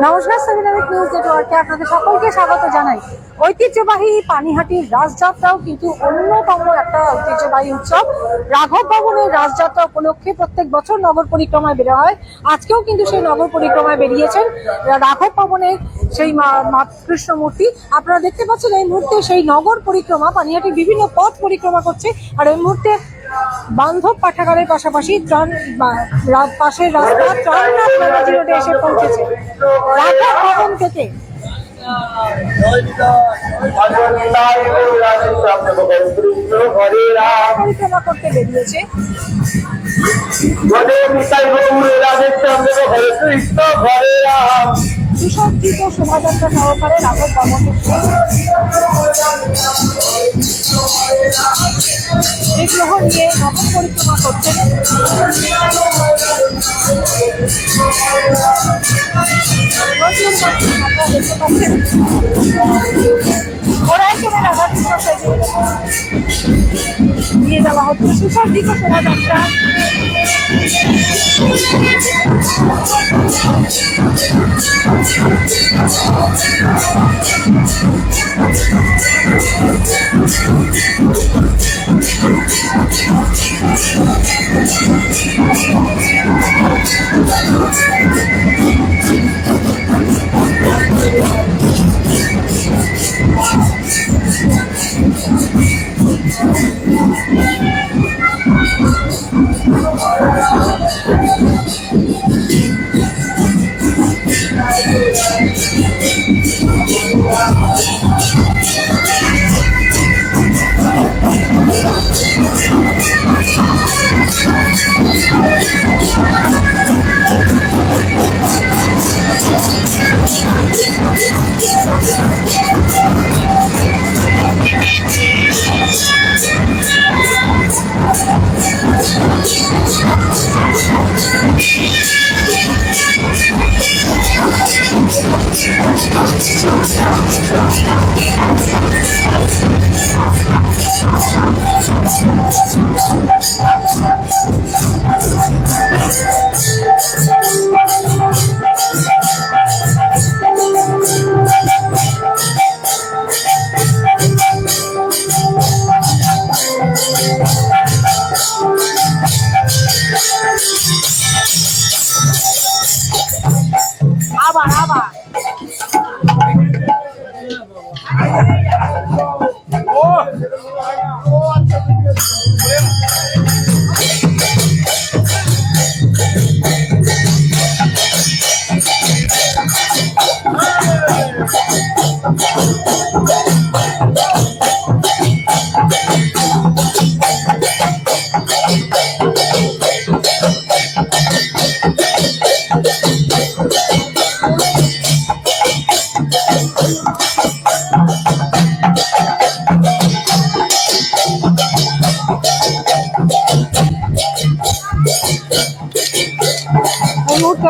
নমস্কার, seven news নেটওয়ার্কে আপনাদের সকলকে স্বাগত জানাই। ঐতিহ্যবাহী পানিহাটির রাসযাত্রাও কিন্তু অন্যতম একটা ঐতিহ্যবাহী উৎসব। রাঘব ভবনের রাসযাত্রা উপলক্ষে প্রত্যেক বছর নগর পরিক্রমায় বের হয়। আজকেও কিন্তু সেই নগর পরিক্রমায় বেরিয়েছেন রাঘব ভবনের সেই মা কৃষ্ণ মূর্তি। আপনারা দেখতে পাচ্ছেন এই মুহূর্তে সেই নগর পরিক্রমা পানিহাটির বিভিন্ন পথ পরিক্রমা করছে। আর এই মুহূর্তে বান্ধব পাঠাগারের পাশাপাশি পাশের রাস্তা চন্দ্রনাথ ব্যানার্জি রোডে এসে পৌঁছেছে রাঘব ভবন থেকে। পরিক্রমা করতে বেরিয়েছে সুসজ্জিত শোভাযাত্রা সহকারে রাঘব ভবন বিগ্রহ নিয়ে নগর পরিক্রমা করছেন। দেখতে পাচ্ছেন ঘোড়ায় চড়ে রাধাকৃষ্ণ সেজে নিয়ে যাওয়া হচ্ছে সুসজ্জিত শোভাযাত্রা। আবার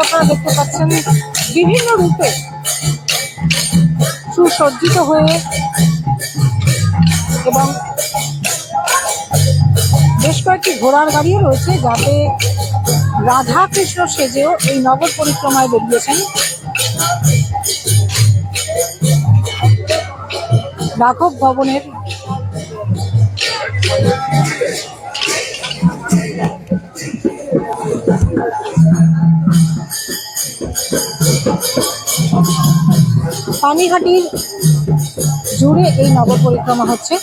আপনারা দেখতে পাচ্ছেন বিভিন্ন রূপে সুসজ্জিত হয়ে এবং বেশ কয়েকটি ঘোড়ার গাড়িও রয়েছে যাতে রাধা কৃষ্ণ সেজেও এই নগর পরিক্রমায় বেরিয়েছেন রাঘব ভবনের পানিহাটির জুড়ে এই নগর পরিক্রমা হচ্ছে।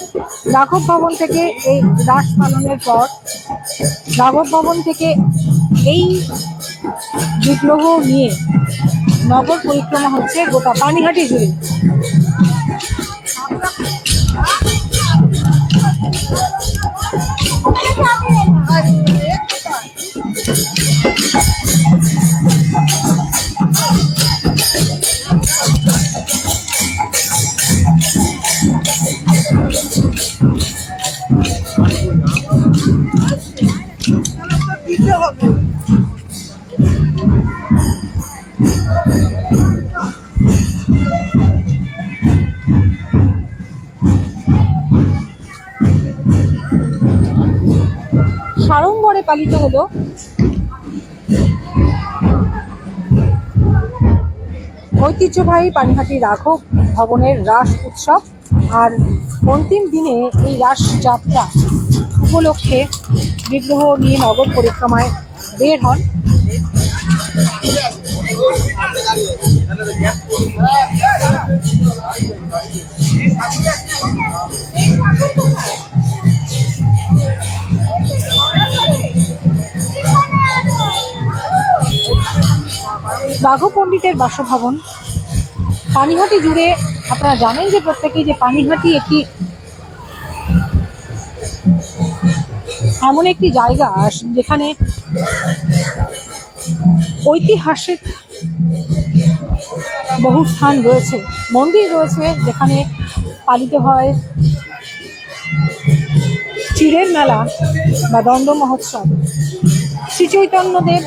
রাঘব ভবন থেকে এই রাস পালনের পর রাঘব ভবন থেকে এই বিগ্রহ নিয়ে নগর পরিক্রমা হচ্ছে গোটা পানিহাটি জুড়ে। সাড়ম্বরে পালিত হলো ঐতিহ্যবাহী পানিহাটি রাঘব ভবনের রাস উৎসব। আর অন্তিম দিনে এই রাস যাত্রা উপলক্ষে বিগ্রহ নিয়ে নগর পরিক্রমায় বের হন। রাঘব পণ্ডিতের বাসভবন পানিহাটি জুড়ে আপনারা জানেন যে প্রত্যেকেই যে পানিহাটি একটি এমন একটি জায়গা যেখানে ঐতিহাসিক বহু স্থান রয়েছে, মন্দির রয়েছে যেখানে পালিত হয় চিড়ের মেলা বা দণ্ড মহোৎসব। শ্রী চৈতন্যদেব,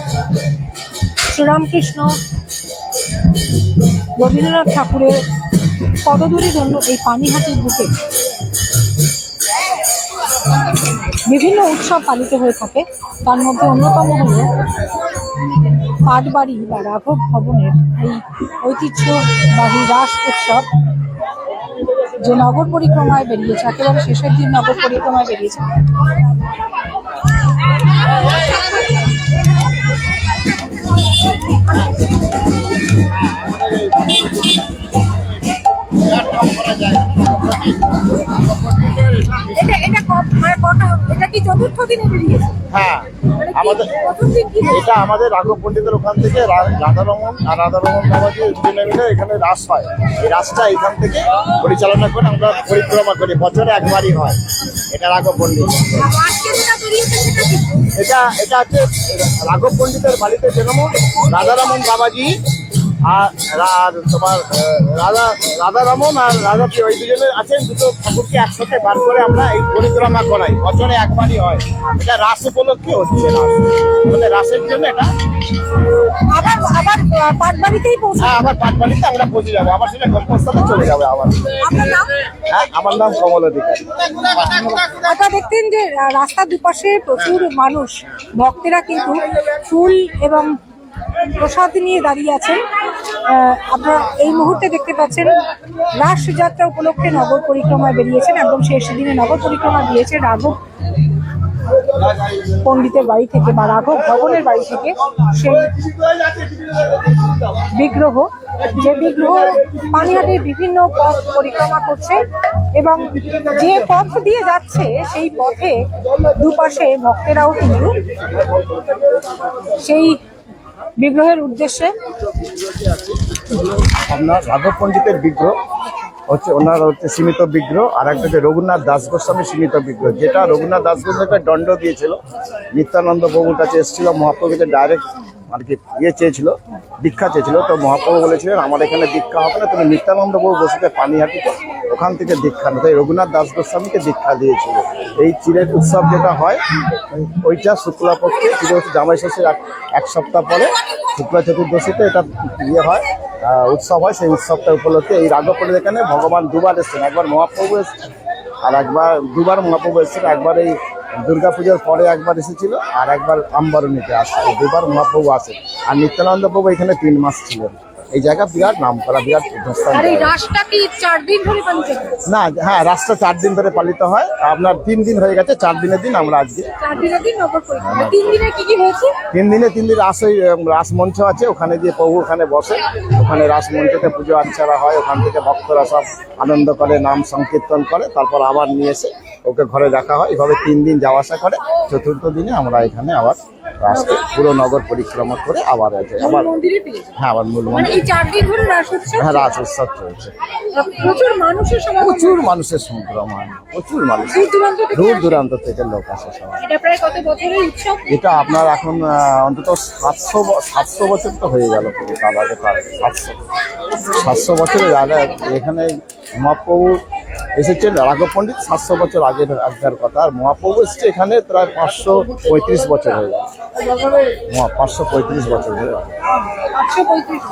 শ্রীরামকৃষ্ণ, রবীন্দ্রনাথ ঠাকুরের পদধূলির জন্য এই পানিহাটির বুকে বিভিন্ন উৎসব পালিত হয়ে থাকে। তার মধ্যে অন্যতম হল পাটবাড়ি বা রাঘব ভবনের এই ঐতিহ্যবাহী রাস উৎসব, যে নগর পরিক্রমায় বেরিয়েছে, একেবারে শেষের দিন নগর পরিক্রমায় বেরিয়েছে। এটা কি চতুর্থ দিনে বেরিয়েছে? হ্যাঁ, আমাদের এটা আমাদের রাঘব পণ্ডিতের ওখান থেকে রাধারমন আর রাধারমন বাবাজি দুজনে মিলে এখানে রাস হয়। এই রাসটা এখান থেকে পরিচালনা করে আমরা পরিক্রমা করি, বছরে একবারই হয়। এটা রাঘব পণ্ডিত, এটা হচ্ছে রাঘব পণ্ডিতের বাড়িতে জন্ম রাধারমন বাবাজি আর তোমার রাধারমন আর রাধাপি, ওই দুজনে আছেন। দুটো ঠাকুরকে একসাথে বার করে আমরা এই পরিক্রমা করাই, বছরে একবারই হয়। এটা রাস উপলক্ষে হচ্ছে, মানে রাসের জন্য এটা। আবার পাটবাড়িতেই হ্যাঁ, আবার পাটবাড়িতে আমরা পৌঁছে যাবো, আবার সেটা গল্পস্থানে চলে যাবে আবার। হ্যাঁ, আমার নাম কমল অধিকারী। আপনারা দেখতেন যে রাস্তার দুপাশে প্রচুর মানুষ, ভক্তেরা কিন্তু ফুল এবং প্রসাদ নিয়ে দাঁড়িয়ে আছেন। আপনারা এই মুহূর্তে দেখতে পাচ্ছেন রাস যাত্রা উপলক্ষে নগর পরিক্রমায় বেরিয়েছেন। একদম শেষ দিনে নগর পরিক্রমা দিয়েছে রাঘব পণ্ডিতের বাড়ি থেকে বা রাঘব ভবনের বাড়ি থেকে সেই বিগ্রহ, যে বিগ্রহ পানিহাটির বিভিন্ন পথ পরিক্রমা করছে এবং যে পথ দিয়ে যাচ্ছে সেই পথে দুপাশে ভক্তেরাও কিন্তু সেই বিগ্রহের উদ্দেশ্যে। আপনার রাঘব পণ্ডিতের বিগ্রহ হচ্ছে, ওনার হচ্ছে সীমিত বিগ্রহ। আর একটা হচ্ছে রঘুনাথ দাস গোস্বামী সীমিত বিগ্রহ, যেটা রঘুনাথ দাস গোস্বামীকে দণ্ড দিয়েছিল। নিত্যানন্দ প্রভুর কাছে এসেছিল, মহাপ্রভুকে ডাইরেক্ট আর কি চেয়েছিল, দীক্ষা চেয়েছিল। তো মহাপ্রভু বলেছিলেন আমার এখানে দীক্ষা হবে না, তুমি নিত্যানন্দ প্রভু বসেছে পানিহাটিতে, ওখান থেকে দীক্ষা না। তাই রঘুনাথ দাস গোস্বামীকে দীক্ষা দিয়েছিল। এই চিড়ের উৎসব যেটা হয় ওইটা শুক্লাপক্ষে, চিড়ে হচ্ছে জামাই ষষ্ঠীর এক সপ্তাহ পরে শুক্লা চতুর্দশীতে এটা হয়, উৎসব হয়। সেই উৎসবটা উপলক্ষে এই রাঘব পণ্ডিত এখানে ভগবান দুবার এসেছেন, একবার মহাপ্রভু এসেছেন আর দুবার মহাপ্রভু এসেছেন। একবার এই দুর্গাপূজার পরে একবার এসেছিল আর একবার আমবারণীতে আসে, দুবার মহাপ্রভু আসে। আর নিত্যানন্দ প্রভু এখানে 3 মাস ছিলেন। এই জায়গা বিরাট নাম করা, বিরাট না। হ্যাঁ, রাসটা 4 দিন ধরে পালিত হয়। আপনার 3 দিন হয়ে গেছে, 4 দিনের দিন আমরা আজকে। 3 দিনে রাস মঞ্চ আছে, ওখানে গিয়ে প্রভু ওখানে বসে, ওখানে রাস মঞ্চতে পুজো আর্চনা হয়। ওখান থেকে ভক্তরা সব আনন্দ করে, নাম সংকীর্তন করে, তারপর আবার নিয়ে এসে ওকে ঘরে রাখা হয়। এভাবে 3 দিন যাওয়া আসা করে। চতুর্থ দিনে আমরা এখানে আবার রাসকে পুরো নগর পরিক্রমা করে আবার আবার হ্যাঁ, আবার মূল মন্দির। হ্যাঁ, রাস উৎসব চলছে, প্রচুর মানুষের সংক্রমণ, প্রচুর মানুষ, দূর দূরান্ত থেকে লোক আসে সবাই। এটা আপনার এখন অন্তত 700 বছর তো হয়ে গেল, তার আগে 700 বছরের আগে এখানে মহাপ্রভু এসেছেন। রাঘব পণ্ডিত 700 বছর আগের কথা, আর মহাপ্রভু এসেছে এখানে প্রায় 535 বছর হয়ে গেল। 535 বছর হয়ে গেল।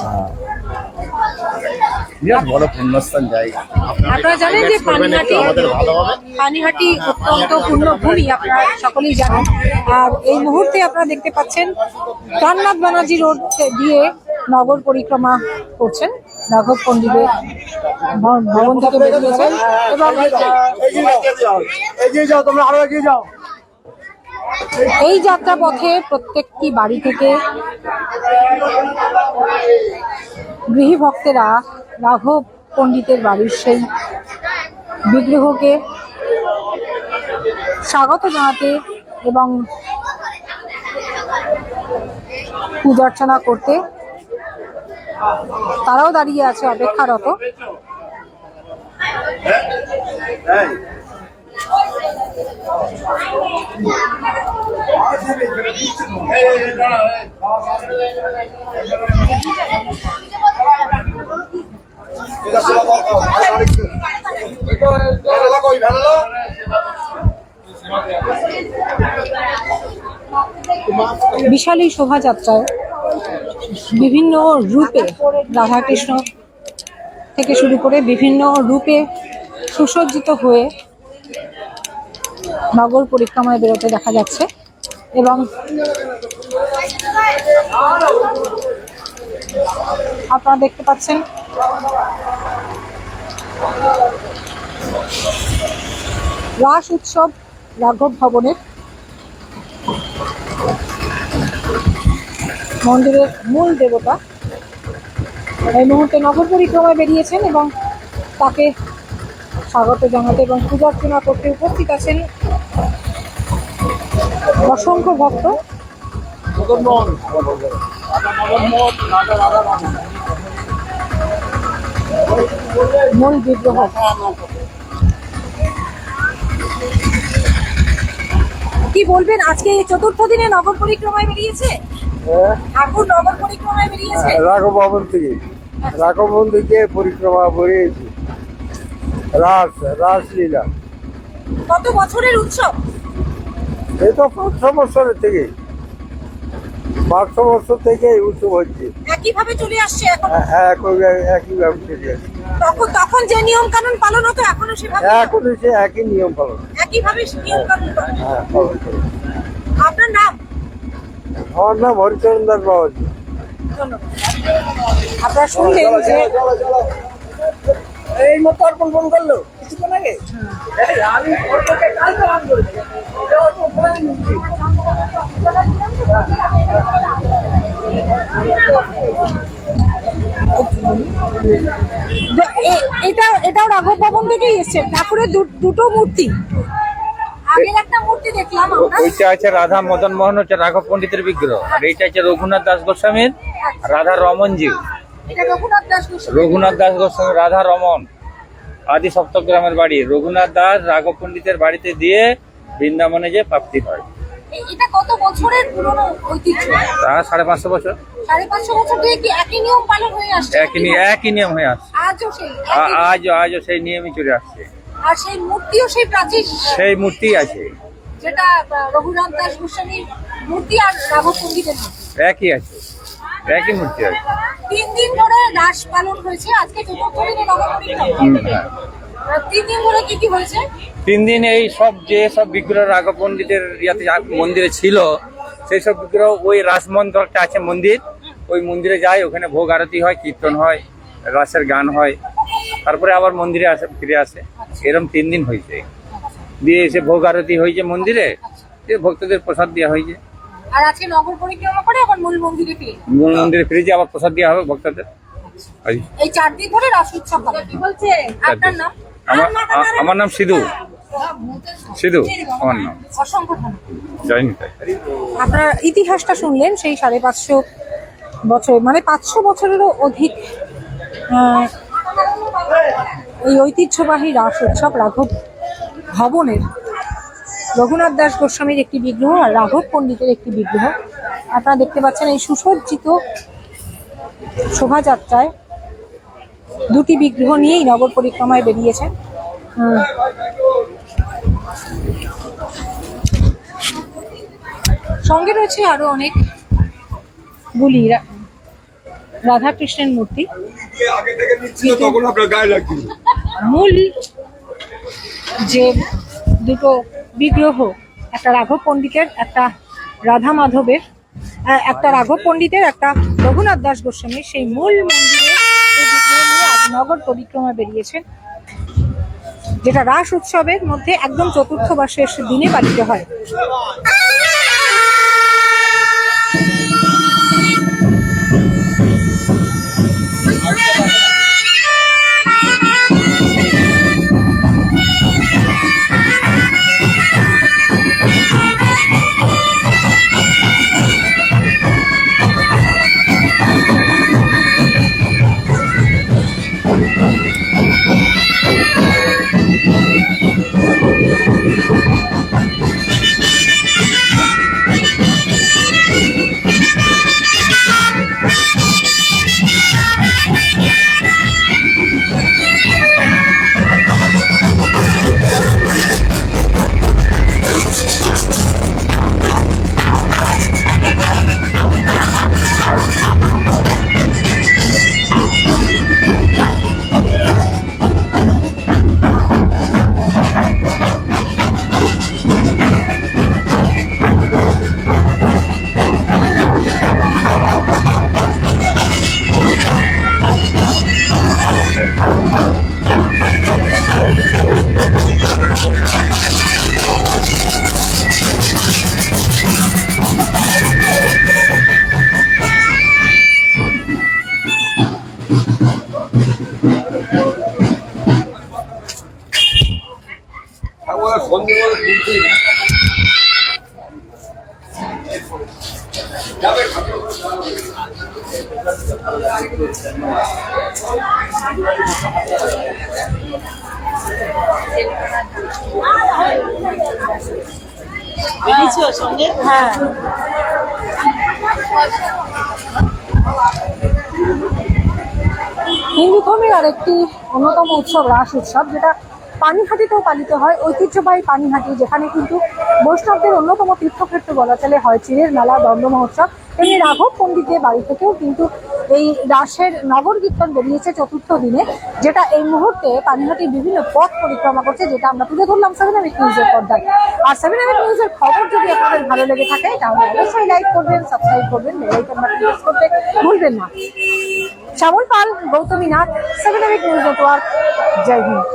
হ্যাঁ, বিরাট বড় পুণ্যস্থান জায়গা। আপনারা জানেন যে পানিহাটি অত্যন্ত পুণ্যভূমি, আপনারা সকলেই জানেন। আর এই মুহূর্তে আপনারা দেখতে পাচ্ছেন প্রাণনাথ ব্যানার্জি রোড দিয়ে নগর পরিক্রমা করছেন। রাঘব পণ্ডিতের ভবন থেকে বেরিয়েছেন এবং এই যাত্রা পথে প্রত্যেকটি বাড়ি থেকে গৃহী ভক্তেরা রাঘব পণ্ডিতের বাড়ির সেই বিগ্রহকে স্বাগত জানাতে এবং পূজা অর্চনা করতে তারাও দাঁড়িয়ে আছে অপেক্ষারত। বিশাল এই শোভাযাত্রায় বিভিন্ন রূপে রাধাকৃষ্ণ থেকে শুরু করে বিভিন্ন রূপে সুসজ্জিত হয়ে নগর পরিক্রমায় বেরোতে দেখা যাচ্ছে এবং আপনারা দেখতে পাচ্ছেন রাস উৎসব রাঘব ভবনের মন্দিরের মূল দেবতা এই মুহূর্তে নগর পরিক্রমায় বেরিয়েছেন এবং তাকে স্বাগত জানাতে এবং পূজা অর্চনা করতে উপস্থিত আছেন অসংখ্য ভক্ত। মূল বিগ্রহ কি বলবেন, আজকে চতুর্থ দিনে নগর পরিক্রমায় বেরিয়েছে? ঠাকুর নগর পরিক্রমায় বেরিয়েছে রাঘব ভবন থেকে পরিক্রমা বেরিয়েছি। রাসলীলা কত বছরের উৎসব? এই তো 500 বছরের থেকে 500 বছর থেকে এই উৎসব হচ্ছে। একইভাবে চলে আসছে এখন? একইভাবে চলে আসছে। তখন যে নিয়ম কানুন পালন হতো এখনো সেভাবে? এখন সে একই নিয়ম পালন, একইভাবে নিয়ম কানুন পালন। পালন করে। আপনার নাম? আমার নাম হরিচরণ দাস বাবাজি। আপনারা শুনলেন যে এই মতো অর্পণ ফোন করলো কিছুক্ষণ আগে। এটাও রাঘব ভবন থেকেই এসছে। ঠাকুরের দুটো মূর্তি, আগের একটা মূর্তি দেখলাম আমরা। ওইটা আছে রাধা মদন মোহন, হচ্ছে রাঘব পণ্ডিতের বিগ্রহ। আর এইটা হচ্ছে রঘুনাথ দাস গোস্বামীর রাধা রমনজি। এটা রঘুনাথ দাস গোস্বামী। রঘুনাথ দাস গোস্বামী রাধা রমন আদি সপ্তগ্রামের বাড়ি। রঘুনাথ দাস রাঘব পণ্ডিতের বাড়িতে দিয়ে বৃন্দাবনে যে প্রাপ্তি হয়। এটা কত বছরের পুরনো ঐতিহ্য? তা 550 বছর। 550 বছর থেকে কি একই নিয়ম পালন হয়ে আসছে? একই নিয়ম হয়ে আসছে। আজও সেই আজও সেই নিয়মই চলে আসছে। আর সেই মূর্তিও সেই প্রাচীন, সেই মূর্তি আছে, যেটা রঘুনাথ দাস গোস্বামীর মূর্তি আর রাঘব পণ্ডিতের মূর্তি একই আছে, একই মূর্তি আছে। 3 দিন ধরে রাস পালন হয়েছে, আজকে চতুর্থ দিনে নগর পরিক্রমা। 3 দিন ধরে কি কি হয়েছে? 3 দিন এই সব যে সব বিগ্রহ রাঘব পণ্ডিতের ইয়াতে মন্দিরে ছিল, সেই সব বিগ্রহ ওই রাসমন্ত্র একটা আছে মন্দির, ওই মন্দিরে যায়, ওখানে ভোগ আরতি হয়, কীর্তন হয়, রাসের গান হয়, তারপরে আবার মন্দিরে আসে, ফিরে আসে। এরকম 3 দিন হয়েছে। দিয়ে এসে ভোগ আরতি হয়েছে মন্দিরে, ভক্তদের প্রসাদ দেওয়া হয়েছে। আর আজকে নগর পরিক্রমা করে আবার মূল মন্দিরে ফিরে মূল মন্দিরে ফিরে যে আবার প্রসাদ দেওয়া হবে ভক্তদের। এই 4 দিন ধরে রাস উৎসব হবে। কি বলছে আপনার নাম? আমার নাম সিধু। আমার নাম। অসংখ্য ধন্যবাদ। জয় নিতাই। আপনার ইতিহাসটা শুনলেন, সেই 550 বছর, মানে 500 বছরেরও অধিক এই ঐতিহ্যবাহী রাস উৎসব রাঘব ভবনের রঘুনাথ দাস গোস্বামীর একটি বিগ্রহ আর রাঘব পণ্ডিতের একটি বিগ্রহ আপনারা দেখতে পাচ্ছেন। এই সুসজ্জিত শোভাযাত্রায় দুটি বিগ্রহ নিয়েই নগর পরিক্রমায় বেরিয়েছেন। সঙ্গে রয়েছে আরো অনেকগুলি রাধাকৃষ্ণের মূর্তি। মূল যে দুটো বিগ্রহ, একটা রাঘব পণ্ডিতের, একটা রাধা মাধবের, একটা রাঘব পণ্ডিতের, একটা রঘুনাথ দাস গোস্বামীর, সেই মূল মন্দিরে এই বিগ্রহ নিয়ে আজ নগর পরিক্রমা বেরিয়েছেন, যেটা রাস উৎসবের মধ্যে একদম চতুর্থ বা শেষ দিনে পালিত হয়। হ্যাঁ, হিন্দু ধর্মের আরেকটি অন্যতম উৎসব রাস উৎসব, যেটা পানিহাটিতেও পালিত হয়। ঐতিহ্যবাহী পানিহাটি, যেখানে কিন্তু বৈষ্ণবদের অন্যতম তীর্থক্ষেত্র বলা চলে, হয় চিরের মেলা, দণ্ড মহোৎসব, তেমনি রাঘব পণ্ডিতের বাড়ি থেকেও কিন্তু এই রাসের নগর কীর্তন বেরিয়েছে চতুর্থ দিনে, যেটা এই মুহূর্তে পানিহাটির বিভিন্ন পথ পরিক্রমা করছে, যেটা আমরা তুলে ধরলাম 7 আমিট নিউজের পর্দায়। আর 7 আমিট নিউজের খবর যদি আপনাদের ভালো লেগে থাকে তাহলে অবশ্যই লাইক করবেন, সাবস্ক্রাইব করবেন, বেল আইকন বাটন প্রেস করতে ভুলবেন না। শ্যামল পাল, গৌতমী নাথ, 7 আমিট নিউজ নেটওয়ার্ক। জয় হিন্দ।